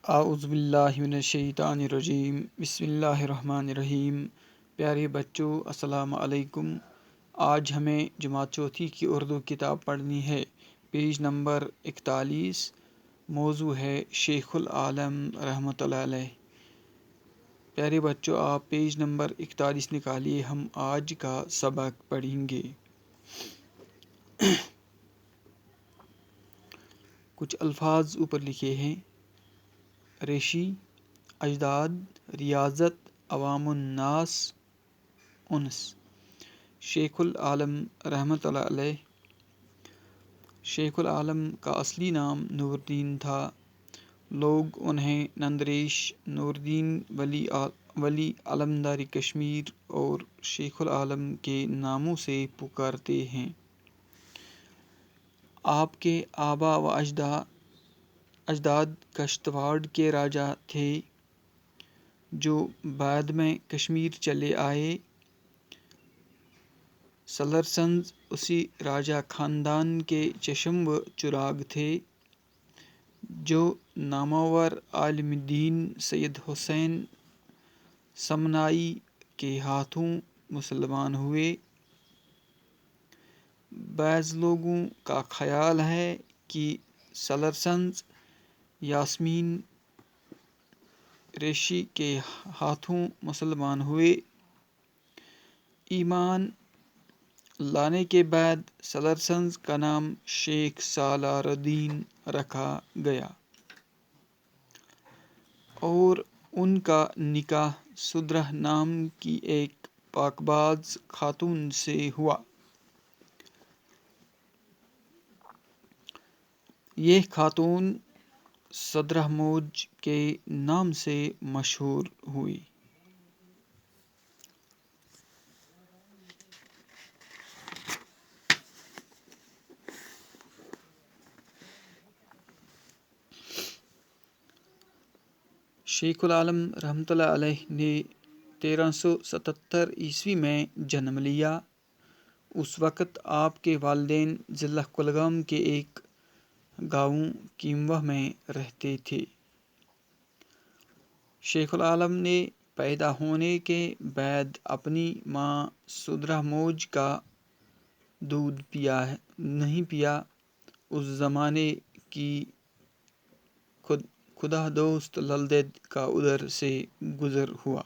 اعوذ باللہ من الشیطان الرجیم بسم اللہ الرحمن الرحیم۔ پیارے بچوں السلام علیکم۔ آج ہمیں جماعت چوتھی کی اردو کتاب پڑھنی ہے۔ پیج نمبر 41، موضوع ہے شیخ العالم رحمۃ اللہ علیہ۔ پیارے بچوں آپ پیج نمبر 41 نکالیے، ہم آج کا سبق پڑھیں گے۔ کچھ الفاظ اوپر لکھے ہیں: ریشی، اجداد، ریاضت، عوام الناس، انس۔ شیخ العالم رحمۃ اللہ علیہ۔ شیخ العالم کا اصلی نام نور الدین تھا۔ لوگ انہیں نندریش، نور الدین ولی علمدار کشمیر اور شیخ العالم کے ناموں سے پکارتے ہیں۔ آپ کے آبا و اجداد کشتواڑ کے راجا تھے جو بعد میں کشمیر چلے آئے۔ سلرسنز اسی راجا خاندان کے چشم و چراغ تھے جو نامور عالم دین سید حسین سمنائی کے ہاتھوں مسلمان ہوئے۔ بعض لوگوں کا خیال ہے کہ سلرسنز یاسمین ریشی کے ہاتھوں مسلمان ہوئے۔ ایمان لانے کے بعد سلرسنز کا نام شیخ سالار الدین رکھا گیا اور ان کا نکاح سدرہ نام کی ایک پاکباز خاتون سے ہوا۔ یہ خاتون سدرہ موج کے نام سے مشہور ہوئی۔ شیخ العالم رحمۃ اللہ علیہ نے 1377 میں جنم لیا۔ اس وقت آپ کے والدین ضلع کلگام کے ایک گاؤں کیموہ میں رہتے تھے۔ شیخ العالم نے پیدا ہونے کے بعد اپنی ماں سدرہ موج کا دودھ نہیں پیا۔ اس زمانے کی خدا دوست لل دید کا ادھر سے گزر ہوا۔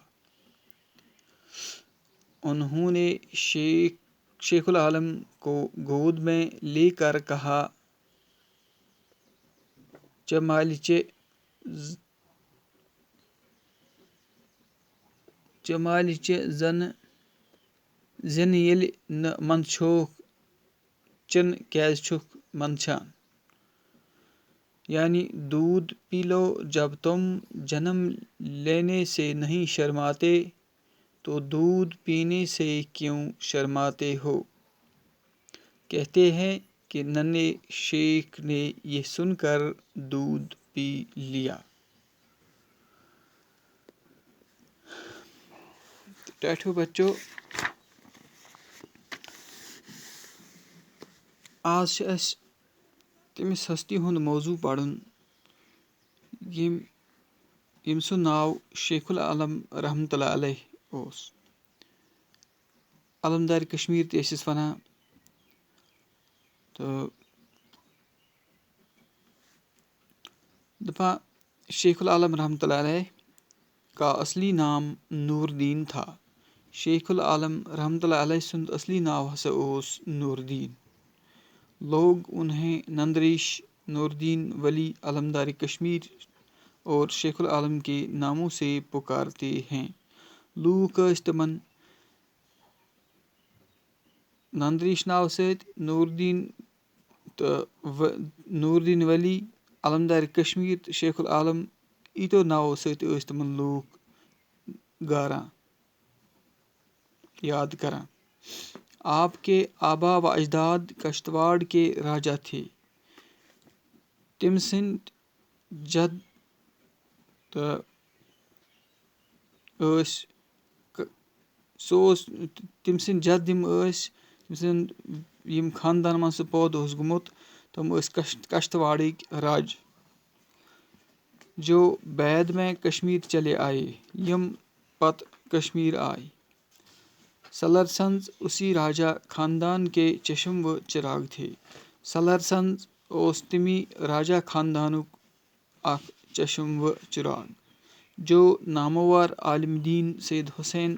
انہوں نے شیخ العالم کو گود میں لے کر کہا، چمالچہ زن ییٚلہِ نہٕ منٛدچھوکھ چن کیازِ چھُکھ منٛدچھان؟ یعنی دودھ پی لو، جب تم جنم لینے سے نہیں شرماتے تو دودھ پینے سے کیوں شرماتے ہو؟ کہتے ہیں کہ ننھے شیخ نے یہ سن کر دودھ پی لیا۔ ٹھہرو بچو، آز چھِ أسۍ تٔمِس ہستی ہُنٛد موضوع پرُن ییٚمۍ سُنٛد ناو شیخ العالم رحمۃ اللہ علیہ اوس۔ علمدار کشمیر تہِ ٲسِس وَنان۔ تہٕ دپان شیخ العالم رحمۃ اللہ علیہ کا اصلی نام نور الدین تھا۔ شیخ العالم رحمۃ اللہ علیہ سُنٛد اصلی ناو ہسا اوس نور الدین۔ لوگ انہیں نندریش، نور الدین ولی علمدار کشمیر اور شیخ العالم کے ناموں سے پکارتے ہیں۔ لوٗکھ ٲسۍ تِمن نندریش ناو سۭتۍ، نور الدین ولی علمدار کشمیر تہٕ شیخ العالم ییٖتیو ناوو سۭتۍ ٲسۍ تِمن لوٗکھ گاران، یاد کران۔ آپ کے آبا و اجداد کشتواڑ کے راجا تھے۔ تم سٕنٛدۍ جد یِم خاندان منٛز سُہ پٲدٕ اوس گوٚمُت تِم ٲسۍ کشتواڑٕکۍ راج۔ جو بعد میں کشمیر چلے آئے یم پت کشمیر آئے۔ سلر سنز اسی راجا خاندان کے چشم و چراغ تھے۔ سلر سنز اوس تمی راجا خاندانک اخ چشم و چراغ جو نامور عالم دین سید حسین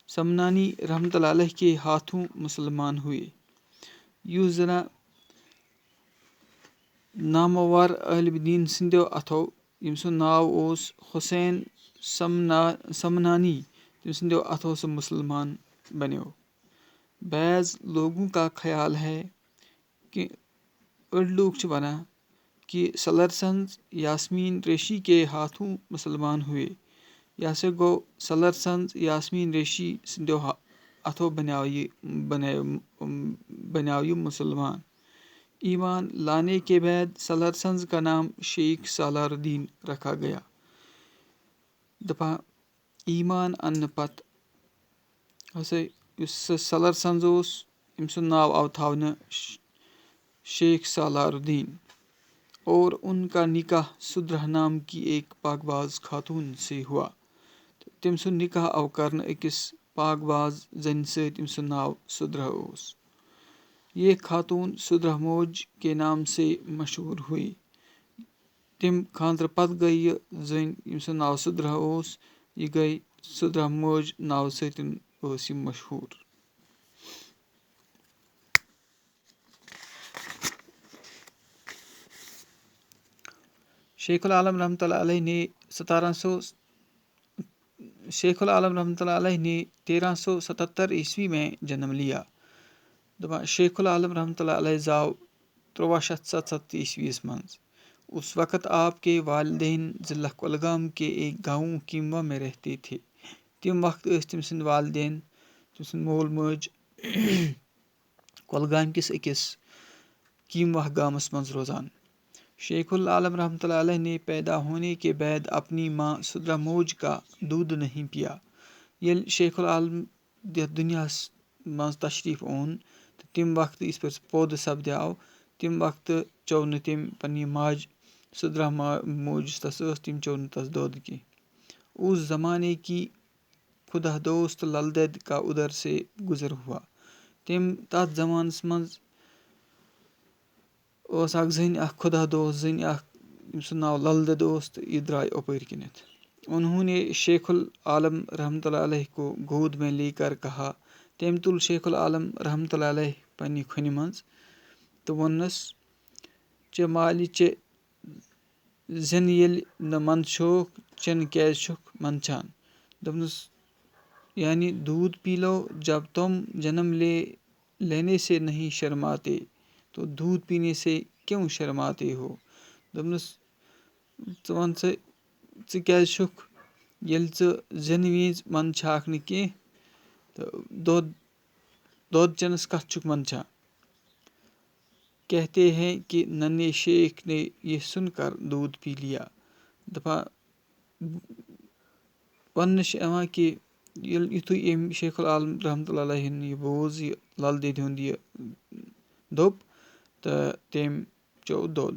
سمنانی رحمۃ اللہ علیہ کے ہاتھوں مسلمان ہوئے۔ یُس زنہ نامور عالم دین سندیو اتھو یم سُنٛد ناو اوس حسین سمنانی تم سندیو اتھو سُہ مسلمان بنیو۔ بعض لوگوں کا خیال ہے کہ أڑۍ لوگ چھِ ونان کہ سلر سنز یاسمین ریشی کے ہاتھوں مسلمان ہوئے۔ یہ ہسا گوٚو سلر سنز یاسمین ریشی سندیو اتھو بنیو یہ مسلمان۔ ایمان لانے کے بعد سلر سنز کا نام شیخ سالار الدین رکھا گیا۔ دپان ایمان اننہٕ پتہٕ ہسا یُس سلر سنز اوس أمۍ سُنٛد ناو آو تھاونہٕ شیخ سالار الدین اور ان کا نکاح سدرہ نام کی ایک پاک باز خاتون سے ہوا۔ تم سُنٛد نکاح آو کرنہٕ أکِس پاک باز زنہِ سۭتۍ ییٚمۍ سُنٛد ناو سدرہ اوس۔ یہ خاتون سدرہ موج کے نام سے مشہور ہوئی۔ تم خاندرٕ پتہٕ گٔے یہ زٔنۍ ییٚمۍ سُنٛد ناو سدرہ اوس یہ گٔے سدرہ موج ناو سۭتۍ ٲس یہ مشہور۔ شیخ العالم رحمۃ اللہ علیہ نے 1377 عیسوی میں جنم لیا۔ شیخ العالم رحمۃ اللہ علیہ زاو 1377 عیسویس منٛز۔ اس وقت آپ کے والدین ضلع کولگام کے ایک گاؤں کیموا میں رہتے تھے۔ تم وقت ٲسۍ تٔمۍ سٕنٛدۍ والدین تٔمۍ سٕنٛدۍ مول موج کۄلگامہِ کِس أکِس کیمواہ گامس منٛز روزان۔ شیخ العالم رحمۃ اللہ علیہ نے پیدا ہونے کے بعد اپنی ماں سدرہ موج کا دودھ نہیں پیا۔ ییٚلہِ شیخ العالم یتھ دُنیاہس منٛز تشریٖف اوٚن تہٕ تمہِ وقتہٕ یِژھ پھِر پٲدٕ سپدیو تمہِ وقتہٕ چوٚو نہٕ تٔمۍ پننہِ ماجہِ سدرہ موج یُس تس ٲس تٔمۍ چوٚو نہٕ تس دۄد کینٛہہ۔ اس زمانے کی خدا دوست لل دید کا ادھر سے گزر ہوا۔ تتھ زمانس منٛز ٲس اکھ زٔنۍ اکھ خدا دوست زٔنۍ اکھ ییٚمۍ سُنٛد ناو لل دید اوس تہٕ یہ درٛاے اپٲرۍ کِنٮ۪تھ۔ انہوں نے شیخ العالم رحمۃ اللہ علیہ کو گود میں لے کر کہا۔ تٔمۍ تُل شیخ العالم رحمۃ اللہ علیہ پننہِ کھۄنہِ منٛز تہٕ ووٚننس ژےٚ مالہِ چہِ زٮ۪نہٕ ییٚلہِ نہٕ منٛدچھوکھ چٮ۪نہٕ کیٛازِ چھُکھ منٛدچھان۔ دوٚپنس یعنی دودھ پی لو جب تم جنم لینے سے نہیں شرماتے تو دودھ پینے سے کیوں شرماتے ہو۔ دوٚپنس ژٕ وَن سا ژٕ کیٛازِ چھُکھ ییٚلہِ ژٕ زٮ۪نہٕ وِزِ منٛدچھاکھ نہٕ کینٛہہ تہٕ دۄد چٮ۪نس کتھ چھُکھ منٛدچھان۔ کہتے ہیں کہ ننھے شیخ نے یہ سن کر دودھ پی لیا۔ دپان وننہٕ چھِ یِوان کہِ یُتھُے أمۍ شیخ العالم رحمۃ اللہ علیہ یہِ بوٗز یہِ لل دید ہُنٛد یہِ دوٚپ تہٕ تٔمۍ چوٚو دۄد۔